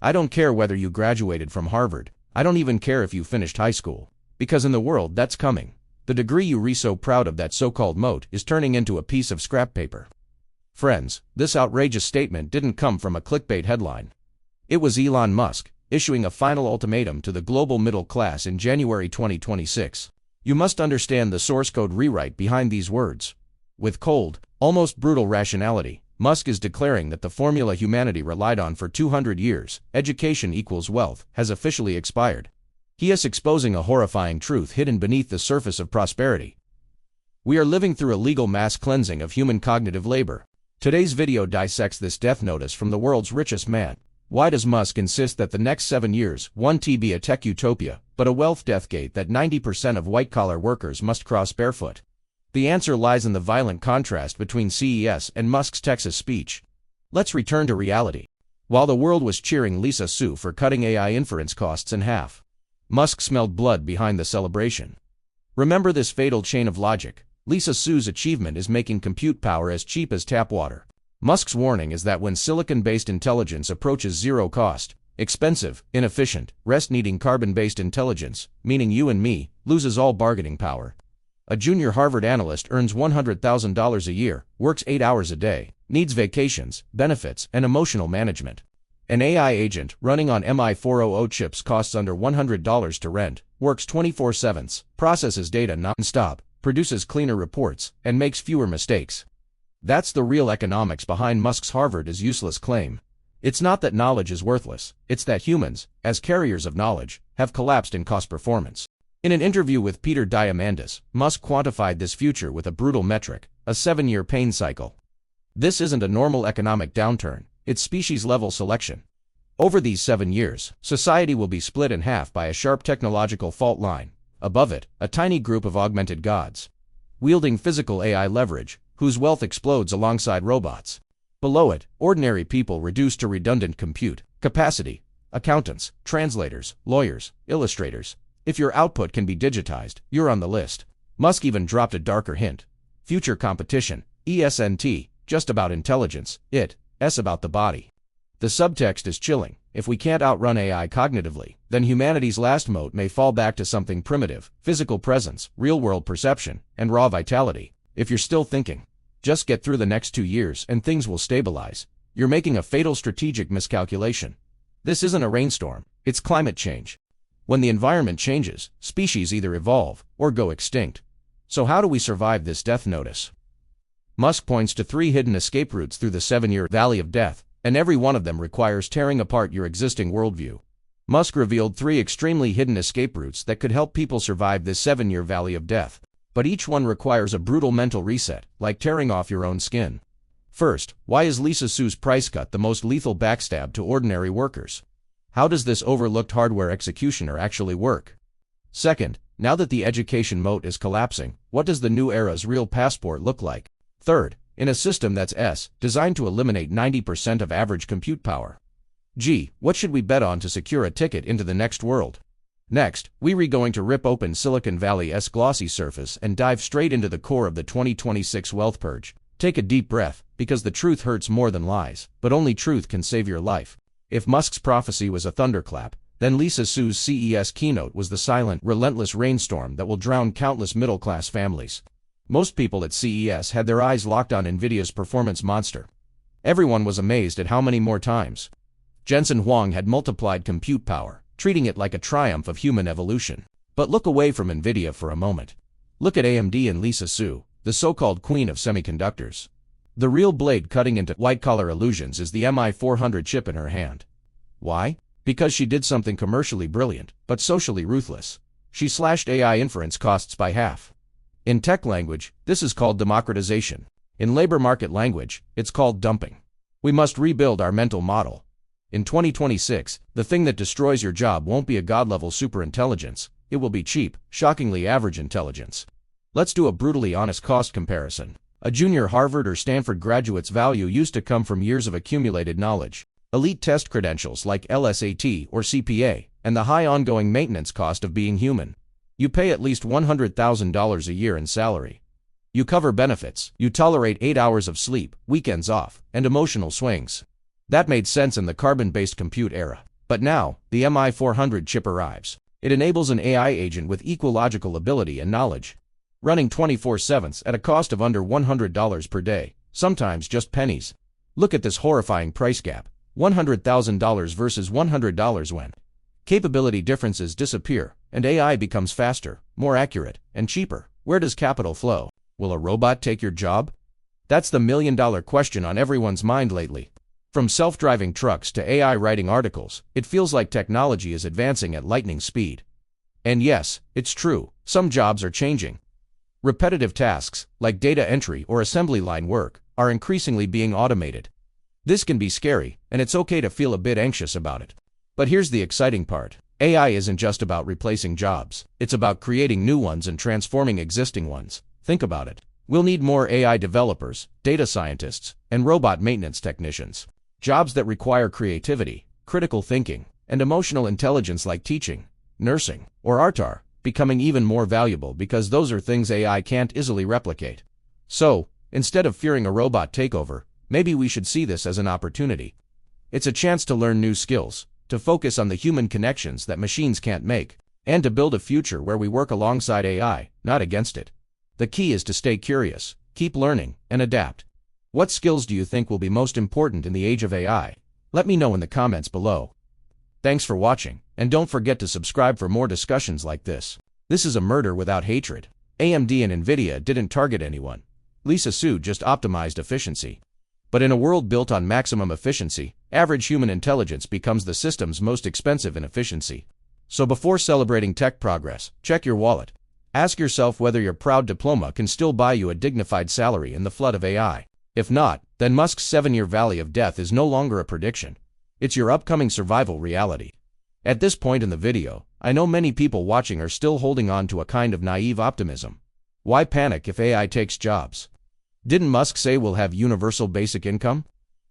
I don't care whether you graduated from Harvard. I don't even care if you finished high school. Because in the world that's coming, the degree you were so proud of, that so-called moat, is turning into a piece of scrap paper. Friends, this outrageous statement didn't come from a clickbait headline. It was Elon Musk issuing a final ultimatum to the global middle class in January 2026. You must understand the source code rewrite behind these words. With cold, almost brutal rationality, Musk is declaring that the formula humanity relied on for 200 years, education equals wealth, has officially expired. He is exposing a horrifying truth hidden beneath the surface of prosperity. We are living through a legal mass cleansing of human cognitive labor. Today's video dissects this death notice from the world's richest man. Why does Musk insist that the next 7 years won't be a tech utopia, but a wealth deathgate that 90% of white-collar workers must cross barefoot? The answer lies in the violent contrast between CES and Musk's Texas speech. Let's return to reality. While the world was cheering Lisa Su for cutting AI inference costs in half, Musk smelled blood behind the celebration. Remember this fatal chain of logic. Lisa Su's achievement is making compute power as cheap as tap water. Musk's warning is that when silicon-based intelligence approaches zero cost, expensive, inefficient, rest-needing carbon-based intelligence, meaning you and me, loses all bargaining power. A junior Harvard analyst earns $100,000 a year, works 8 hours a day, needs vacations, benefits, and emotional management. An AI agent running on MI400 chips costs under $100 to rent, works 24/7, processes data non-stop, produces cleaner reports, and makes fewer mistakes. That's the real economics behind Musk's Harvard is useless claim. It's not that knowledge is worthless, it's that humans, as carriers of knowledge, have collapsed in cost performance. In an interview with Peter Diamandis, Musk quantified this future with a brutal metric, a 7-year pain cycle. This isn't a normal economic downturn, it's species-level selection. Over these 7 years, society will be split in half by a sharp technological fault line. Above it, a tiny group of augmented gods, wielding physical AI leverage, whose wealth explodes alongside robots. Below it, ordinary people reduced to redundant compute capacity, accountants, translators, lawyers, illustrators. If your output can be digitized, you're on the list. Musk even dropped a darker hint. Future competition, ESNT, just about intelligence, it's about the body. The subtext is chilling. If we can't outrun AI cognitively, then humanity's last moat may fall back to something primitive: physical presence, real-world perception, and raw vitality. If you're still thinking, just get through the next 2 years and things will stabilize, you're making a fatal strategic miscalculation. This isn't a rainstorm, it's climate change. When the environment changes, species either evolve or go extinct. So how do we survive this death notice? Musk points to 3 hidden escape routes through the 7-year valley of death, and every one of them requires tearing apart your existing worldview. Musk revealed 3 extremely hidden escape routes that could help people survive this 7-year valley of death. But each one requires a brutal mental reset, like tearing off your own skin. First, why is Lisa Su's price cut the most lethal backstab to ordinary workers? How does this overlooked hardware executioner actually work? Second, now that the education moat is collapsing, what does the new era's real passport look like? Third, in a system that's designed to eliminate 90% of average compute power, what should we bet on to secure a ticket into the next world? Next, we're going to rip open Silicon Valley's glossy surface and dive straight into the core of the 2026 wealth purge. Take a deep breath, because the truth hurts more than lies, but only truth can save your life. If Musk's prophecy was a thunderclap, then Lisa Su's CES keynote was the silent, relentless rainstorm that will drown countless middle-class families. Most people at CES had their eyes locked on NVIDIA's performance monster. Everyone was amazed at how many more times Jensen Huang had multiplied compute power, treating it like a triumph of human evolution. But look away from NVIDIA for a moment. Look at AMD and Lisa Su, the so-called queen of semiconductors. The real blade cutting into white-collar illusions is the MI400 chip in her hand. Why? Because she did something commercially brilliant, but socially ruthless. She slashed AI inference costs by half. In tech language, this is called democratization. In labor market language, it's called dumping. We must rebuild our mental model. In 2026, the thing that destroys your job won't be a god-level superintelligence. It will be cheap, shockingly average intelligence. Let's do a brutally honest cost comparison. A junior Harvard or Stanford graduate's value used to come from years of accumulated knowledge, elite test credentials like LSAT or CPA, and the high ongoing maintenance cost of being human. You pay at least $100,000 a year in salary. You cover benefits, you tolerate 8 hours of sleep, weekends off, and emotional swings. That made sense in the carbon-based compute era. But now, the MI400 chip arrives. It enables an AI agent with equal logical ability and knowledge, running 24/7 at a cost of under $100 per day, sometimes just pennies. Look at this horrifying price gap. $100,000 versus $100 when capability differences disappear, and AI becomes faster, more accurate, and cheaper. Where does capital flow? Will a robot take your job? That's the million-dollar question on everyone's mind lately. From self-driving trucks to AI writing articles, it feels like technology is advancing at lightning speed. And yes, it's true, some jobs are changing. Repetitive tasks, like data entry or assembly line work, are increasingly being automated. This can be scary, and it's okay to feel a bit anxious about it. But here's the exciting part. AI isn't just about replacing jobs. It's about creating new ones and transforming existing ones. Think about it. We'll need more AI developers, data scientists, and robot maintenance technicians. Jobs that require creativity, critical thinking, and emotional intelligence like teaching, nursing, or art are becoming even more valuable because those are things AI can't easily replicate. So, instead of fearing a robot takeover, maybe we should see this as an opportunity. It's a chance to learn new skills, to focus on the human connections that machines can't make, and to build a future where we work alongside AI, not against it. The key is to stay curious, keep learning, and adapt. What skills do you think will be most important in the age of AI? Let me know in the comments below. Thanks for watching, and don't forget to subscribe for more discussions like this. This is a murder without hatred. AMD and Nvidia didn't target anyone. Lisa Su just optimized efficiency. But in a world built on maximum efficiency, average human intelligence becomes the system's most expensive in efficiency. So before celebrating tech progress, check your wallet. Ask yourself whether your proud diploma can still buy you a dignified salary in the flood of AI. If not, then Musk's 7-year valley of death is no longer a prediction. It's your upcoming survival reality. At this point in the video, I know many people watching are still holding on to a kind of naive optimism. Why panic if AI takes jobs? Didn't Musk say we'll have universal basic income?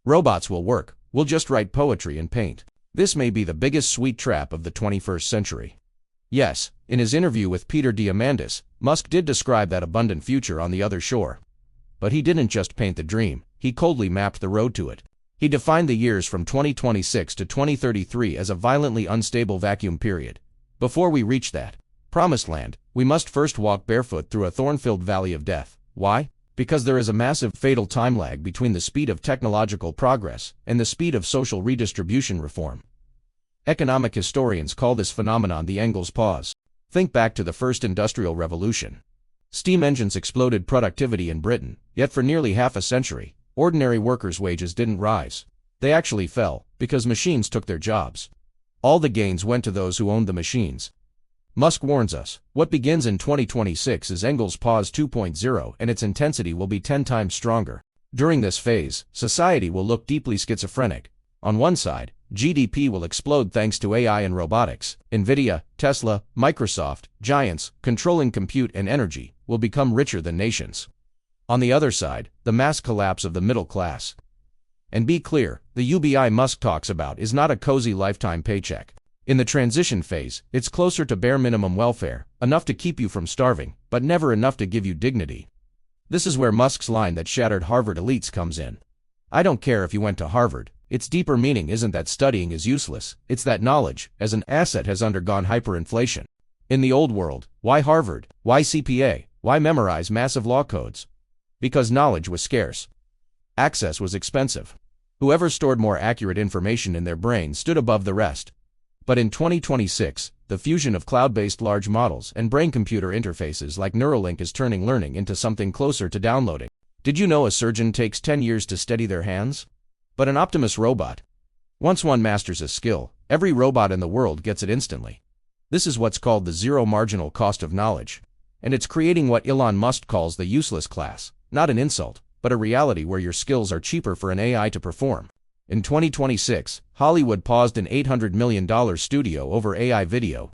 Robots will work, we'll just write poetry and paint. This may be the biggest sweet trap of the 21st century. Yes, in his interview with Peter Diamandis, Musk did describe that abundant future on the other shore. But he didn't just paint the dream, he coldly mapped the road to it. He defined the years from 2026 to 2033 as a violently unstable vacuum period. Before we reach that promised land, we must first walk barefoot through a thorn-filled valley of death. Why? Because there is a massive fatal time lag between the speed of technological progress and the speed of social redistribution reform. Economic historians call this phenomenon the Engels pause. Think back to the first industrial revolution. Steam engines exploded productivity in Britain, yet for nearly half a century, ordinary workers' wages didn't rise. They actually fell, because machines took their jobs. All the gains went to those who owned the machines. Musk warns us, what begins in 2026 is Engels' pause 2.0, and its intensity will be 10 times stronger. During this phase, society will look deeply schizophrenic. On one side, GDP will explode thanks to AI and robotics. Nvidia, Tesla, Microsoft, giants, controlling compute and energy, will become richer than nations. On the other side, the mass collapse of the middle class. And be clear, the UBI Musk talks about is not a cozy lifetime paycheck. In the transition phase, it's closer to bare minimum welfare, enough to keep you from starving, but never enough to give you dignity. This is where Musk's line that shattered Harvard elites comes in. I don't care if you went to Harvard. Its deeper meaning isn't that studying is useless, it's that knowledge, as an asset, has undergone hyperinflation. In the old world, why Harvard? Why CPA? Why memorize massive law codes? Because knowledge was scarce. Access was expensive. Whoever stored more accurate information in their brain stood above the rest. But in 2026, the fusion of cloud-based large models and brain-computer interfaces like Neuralink is turning learning into something closer to downloading. Did you know a surgeon takes 10 years to steady their hands? But an Optimus robot. Once one masters a skill, every robot in the world gets it instantly. This is what's called the zero marginal cost of knowledge. And it's creating what Elon Musk calls the useless class, not an insult, but a reality where your skills are cheaper for an AI to perform. In 2026, Hollywood paused an $800 million studio over AI video.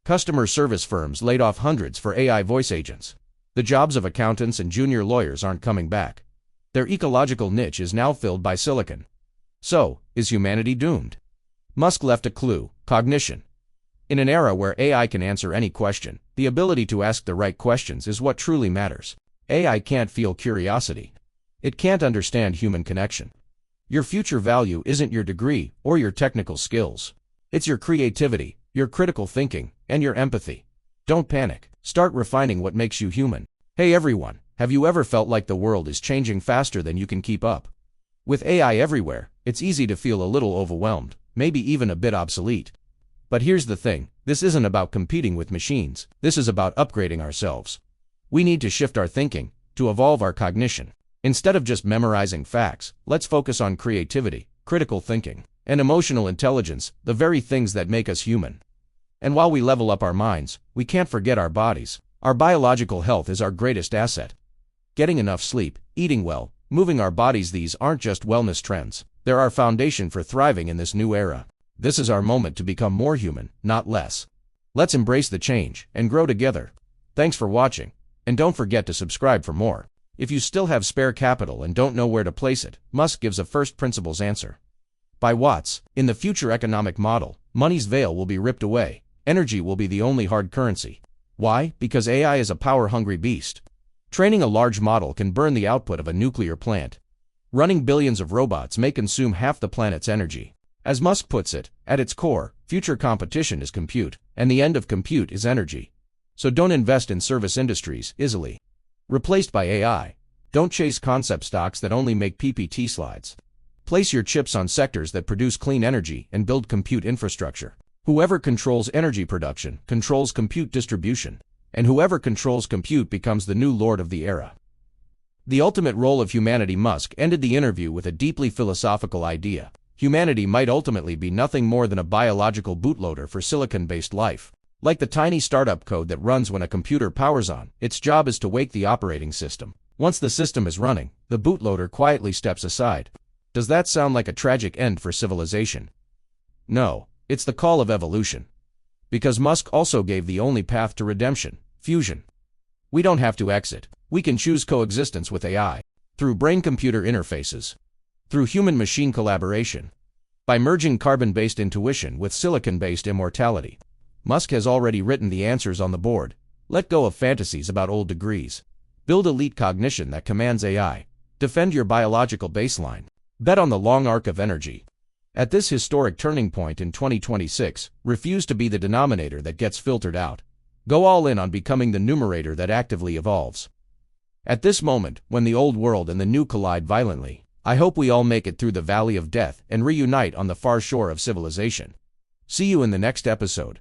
Customer service firms laid off hundreds for AI voice agents. The jobs of accountants and junior lawyers aren't coming back. Their ecological niche is now filled by silicon. So, is humanity doomed? Musk left a clue: cognition. In an era where AI can answer any question, the ability to ask the right questions is what truly matters. AI can't feel curiosity. It can't understand human connection. Your future value isn't your degree or your technical skills. It's your creativity, your critical thinking, and your empathy. Don't panic. Start refining what makes you human. Hey everyone, have you ever felt like the world is changing faster than you can keep up? With AI everywhere, it's easy to feel a little overwhelmed, maybe even a bit obsolete. But here's the thing, this isn't about competing with machines, this is about upgrading ourselves. We need to shift our thinking, to evolve our cognition. Instead of just memorizing facts, let's focus on creativity, critical thinking, and emotional intelligence, the very things that make us human. And while we level up our minds, we can't forget our bodies. Our biological health is our greatest asset. Getting enough sleep, eating well, moving our bodies, these aren't just wellness trends. They're our foundation for thriving in this new era. This is our moment to become more human, not less. Let's embrace the change and grow together. Thanks for watching, and don't forget to subscribe for more. If you still have spare capital and don't know where to place it, Musk gives a first principles answer. By Watts, in the future economic model, money's veil will be ripped away. Energy will be the only hard currency. Why? Because AI is a power-hungry beast. Training a large model can burn the output of a nuclear plant. Running billions of robots may consume half the planet's energy. As Musk puts it, at its core, future competition is compute, and the end of compute is energy. So don't invest in service industries easily replaced by AI. Don't chase concept stocks that only make PPT slides. Place your chips on sectors that produce clean energy and build compute infrastructure. Whoever controls energy production controls compute distribution, and whoever controls compute becomes the new lord of the era. The ultimate role of humanity. Musk ended the interview with a deeply philosophical idea. Humanity might ultimately be nothing more than a biological bootloader for silicon-based life. Like the tiny startup code that runs when a computer powers on, its job is to wake the operating system. Once the system is running, the bootloader quietly steps aside. Does that sound like a tragic end for civilization? No. It's the call of evolution. Because Musk also gave the only path to redemption, fusion. We don't have to exit. We can choose coexistence with AI. Through brain-computer interfaces. Through human-machine collaboration. By merging carbon-based intuition with silicon-based immortality. Musk has already written the answers on the board. Let go of fantasies about old degrees. Build elite cognition that commands AI. Defend your biological baseline. Bet on the long arc of energy. At this historic turning point in 2026, refuse to be the denominator that gets filtered out. Go all in on becoming the numerator that actively evolves. At this moment, when the old world and the new collide violently, I hope we all make it through the valley of death and reunite on the far shore of civilization. See you in the next episode.